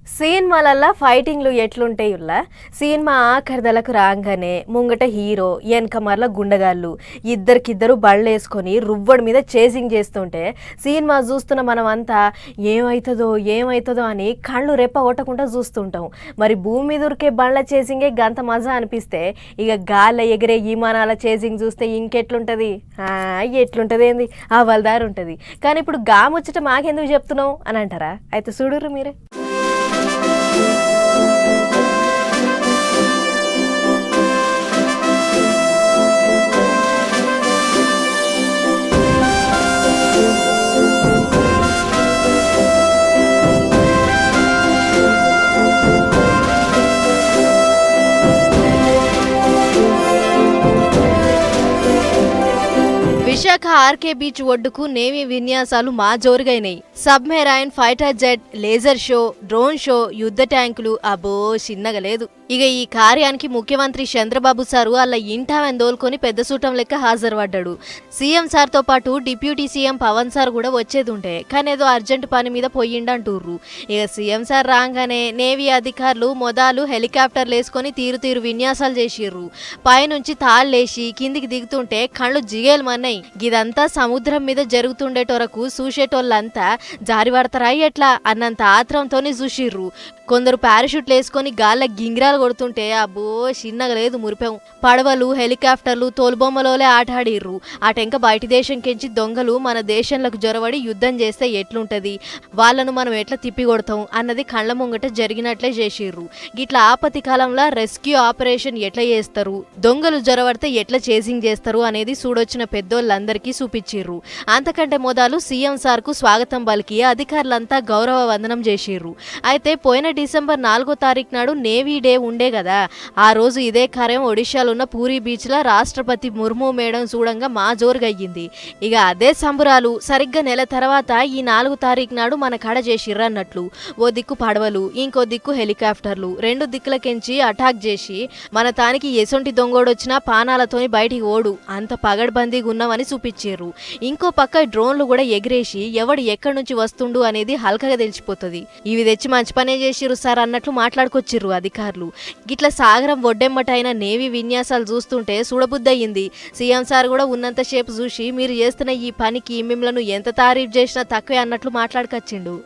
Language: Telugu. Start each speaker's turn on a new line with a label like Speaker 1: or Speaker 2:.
Speaker 1: సినిమాలల్లా ఫైటింగ్లు ఎట్లుంటాయుల్లా సినిమా ఆఖరిదలకు రాగానే ముంగట హీరో వెనక మరల గుండగాళ్ళు ఇద్దరికిద్దరు బళ్ళేసుకొని రువ్వడి మీద చేసింగ్ చేస్తుంటే సినిమా చూస్తున్న మనమంతా ఏమవుతుందో అని కళ్ళు రెప్ప కొట్టకుండా చూస్తుంటాం. మరి భూమి మీద ఉరికే బండ్ల చేసింగే గంత మజా అనిపిస్తే ఇక గాల్లో ఎగిరే విమానాల చేసింగ్ చూస్తే ఇంకెట్లుంటుంది? ఎట్లుంటుంది ఏంది అవల్దారు ఉంటుంది. కానీ ఇప్పుడు గాముచ్చట మాకెందుకు చెప్తున్నావు అని అంటారా? అయితే చూడుర్రు మీరే. విశాఖ ఆర్కే బీచ్ ఒడ్డుకు నేవీ విన్యాసాలు మా జోరుగైనాయి. Submarine, fighter jet, laser show, drone show, యుద్ధ ట్యాంకులు అబ్బో చిన్నగా లేదు. ఇక ఈ కార్యానికి ముఖ్యమంత్రి చంద్రబాబు సారు అలా ఇంటావని దోలుకొని పెద్ద సూటం లెక్క హాజరుపడ్డాడు. సీఎం సార్తో పాటు డిప్యూటీ సీఎం పవన్ సార్ కూడా వచ్చేది ఉంటే కానీ ఏదో అర్జెంట్ పని మీద పోయిండంటూర్రు. ఇక సీఎం సార్ రాగానే నేవీ అధికారులు మొదలు హెలికాప్టర్లు వేసుకొని తీరు విన్యాసాలు చేసిర్రు. పైనుంచి తాళ్ళేసి కిందికి దిగుతుంటే కళ్ళు జిగేలమన్నాయి. ఇదంతా సముద్రం మీద జరుగుతుండేటోరకు చూసేటోళ్ళంతా జారిపడతారా ఎట్లా అన్నంత ఆత్రంతోనే చూసిర్రు. కొందరు పారాషూట్లు వేసుకొని గాల్ల గింగిరాలు కొడుతుంటే అబ్బో చిన్నగా లేదు మురిపాం. పడవలు, హెలికాప్టర్లు తోలుబొమ్మలోలే ఆటాడిర్రు. అటెంక బయటి దేశం కెంచి దొంగలు మన దేశంలోకి జొరబడి యుద్ధం చేస్తే ఎట్లుంటది, వాళ్ళను మనం ఎట్లా తిప్పి కొడతాం అన్నది కళ్ళ ముంగట జరిగినట్లే చేసిర్రు. గిట్లా ఆపత్తి కాలంలో రెస్క్యూ ఆపరేషన్ ఎట్లా చేస్తారు, దొంగలు జొరబడితే ఎట్లా చేసింగ్ చేస్తారు అనేది చూడొచ్చిన పెద్దోళ్ళందరికీ చూపించిర్రు. అంతకంటే మొదలు సీఎం సార్కు స్వాగతం పలికి అధికారులంతా గౌరవ వందనం చేసిర్రు. అయితే పోయిన డిసెంబర్ 4వ తారీఖు నాడు నేవీ డే ఉండే కదా, ఆ రోజు ఇదే కార్యం ఒడిశాలో ఉన్న పూరి బీచ్ లో రాష్ట్రపతి ముర్ము మేడం చూడంగా మా జోరుగయ్యింది. ఇక అదే సంబురాలు సరిగ్గా నెల తర్వాత ఈ 4వ తారీఖు నాడు మన కాడ చేసిర్రన్నట్లు. ఓ దిక్కు పడవలు, ఇంకో దిక్కు హెలికాప్టర్లు, రెండు దిక్కులకెంచి అటాక్ చేసి మన తానికి ఎసొంటి దొంగోడొచ్చినా పానాలతోని బయటికి ఓడు అంత పగడ్బందీగా ఉన్నామని చూపించారు. ఇంకో పక్క డ్రోన్లు కూడా ఎగిరేసి ఎవడు ఎక్కడి నుంచి వస్తుండు అనేది హల్కగా తెలిసిపోతుంది. ఇవి తెచ్చి మంచి పనే చేసిర్రు సార్ అన్నట్లు మాట్లాడుకొచ్చిర్రు అధికారులు. గిట్ల సాగరం ఒడ్డెమ్మటైన నేవీ విన్యాసాలు చూస్తుంటే చూడబుద్దయింది. సీఎం సార్ కూడా ఉన్నంతసేపు చూసి మీరు చేస్తున్న ఈ పనికి మిమ్మల్ని ఎంత తారీఫ్ చేసినా తక్కువే అన్నట్లు మాట్లాడుకొచ్చిండు.